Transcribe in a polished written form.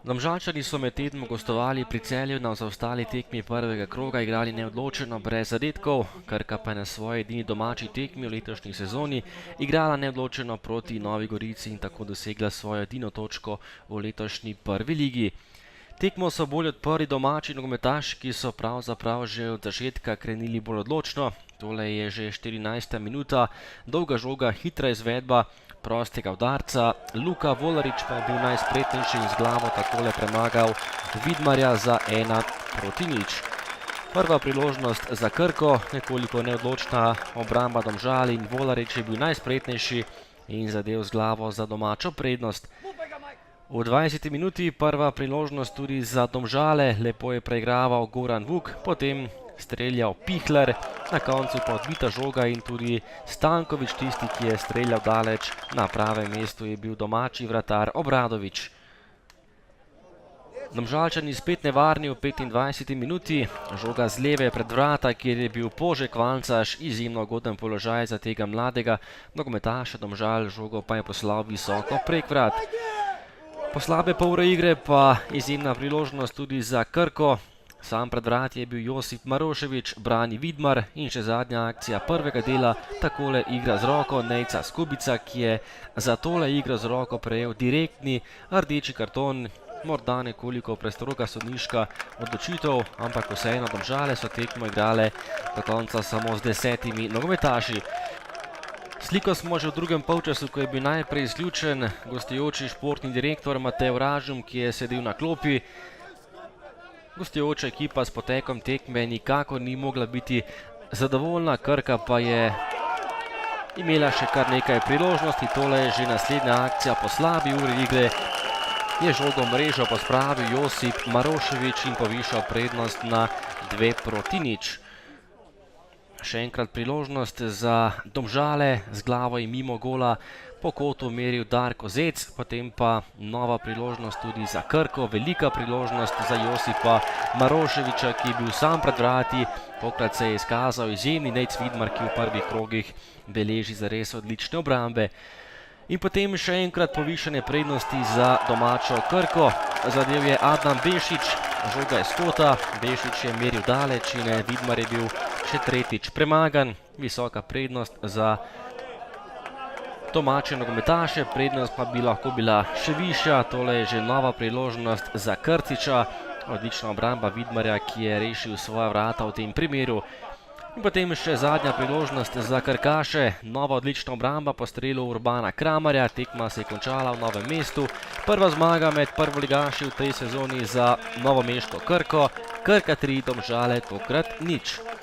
Domžalčani so med tednom gostovali pri Celju na zaostali tekmi prvega kroga igrali neodločeno brez zadetkov, Krka pa je na svoji edini domači tekmi v letošnji sezoni igrala neodločeno proti Novi Gorici in tako dosegla svojo edino točko v letošnji prvi ligi. Tekmo so bolj odprli domači nogometaši, ki so pravzaprav že od začetka krenili bolj odločno. Tole je že 14. minuta, dolga žoga, hitra izvedba prostega udarca. Luka Volarič pa je bil najspretnejši in z glavo takole premagal Vidmarja za 1-0. Prva priložnost za Krko, nekoliko neodločna obramba Domžal in Volarič je bil najspretnejši in zadev z glavo za domačo prednost. V 20. minuti prva priložnost tudi za Domžale, lepo je preigraval Goran Vuk, potem streljal Pihler, na koncu pa odbita žoga in tudi Stanković tisti, ki je streljal daleč, na pravem mestu je bil domači vratar Obradović. Domžalčani spet nevarni v 25. minuti, žoga z leve pred vrata, kjer je bil Požek Valcaš, izjemno ugoden položaj za tega mladega nogometaša Domžal, žogo pa je poslal visoko prek vrat. Po slabe pol ure igre pa izjemna priložnost tudi za Krko. Sam pred vrati je bil Josip Marošević, brani Vidmar in še zadnja akcija prvega dela, takole igra z roko Nejca Skubica, ki je za tole igro z roko prejel direktni rdeči karton, morda nekoliko prestroga sodniška odločitev, ampak vseeno Domžale so tekmo igrale do konca samo z 10 nogometaši. Sliko smo že v drugem polčasu, ko je bil najprej izključen gostujoči športni direktor Matej Vražum, ki je sedel na klopi. Gostujoča ekipa s potekom tekme nikakor ni mogla biti zadovoljna, Krka pa je imela še kar nekaj priložnosti. Tole je že naslednja akcija po slabi uri igre. Je žogo mrežo pospravil Josip Marošević in povišal prednost na 2-0. Še enkrat priložnost za Domžale, z glavo in mimo gola po kotu meril Darko Zec, potem pa nova priložnost tudi za Krko, velika priložnost za Josipa Maroševića, ki je bil sam pred vrati, tokrat se je izkazal izjemni Nejc Vidmar, ki v prvih krogih beleži zares odlične obrambe. In potem še enkrat povišane prednosti za domačo Krko, zadev je Adnan Bešić, žoga je s kota, Bešić je meril daleč in Vidmar je bil še tretjič premagan, visoka prednost za domače nogometaše, prednost pa bi lahko bila še višja, tole je že nova priložnost za Krciča, odlična obramba Vidmarja, ki je rešil svoja vrata v tem primeru. In potem še zadnja priložnost za Krkaše, nova odlična obramba po strelu Urbana Kramarja, tekma se je končala v Novem mestu, prva zmaga med prvoligaši v tej sezoni za novomeško Krko, Krka 3, Domžale tokrat 0.